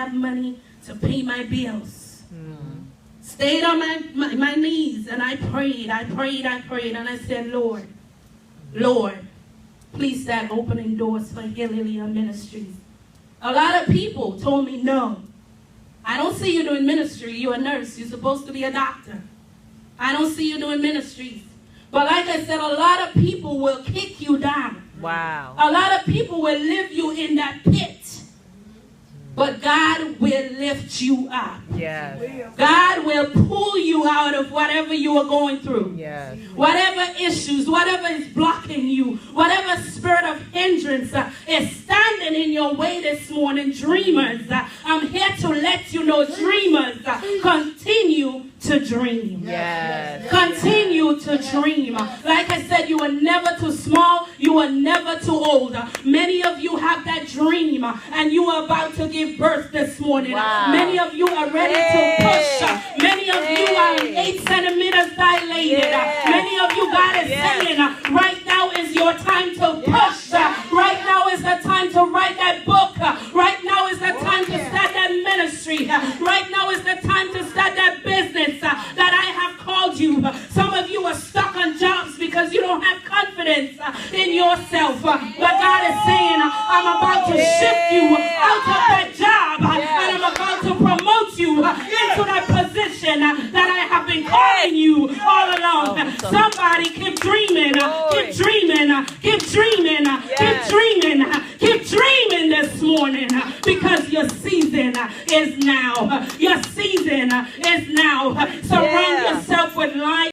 have money to pay my bills. Stayed on my knees, and I prayed, and I said, Lord, please start opening doors for Hilleliyah Ministries. A lot of people told me, no, I don't see you doing ministry. You're a nurse. You're supposed to be a doctor. I don't see you doing ministries. But like I said, a lot of people will kick you down. Wow. A lot of people will leave you in that pit. But God will lift you up. Yes. God will pull you out of whatever you are going through. Yes. Whatever issues, whatever is blocking you, whatever spirit of hindrance is standing in your way this morning, dreamers, I'm here to let you know, dreamers, continue to dream. Yes. Continue to dream. Like I said, you are never too small. You are never too old. Many of you have that dream, and you are about to give birth this morning. Wow. Many of you are ready to push. Many of you are 8 centimeters dilated. Many of you, God is saying, right now is your time to push. Right now is the time to write that book. Right now is the time to start that ministry. Right now is the time to start that business that I have called you. Some of you are stuck on jobs because you don't have confidence in yourself. But God is saying, I'm about to shift you out of that job, and I'm about to promote you into that position that I have been calling you all along. Somebody keep dreaming.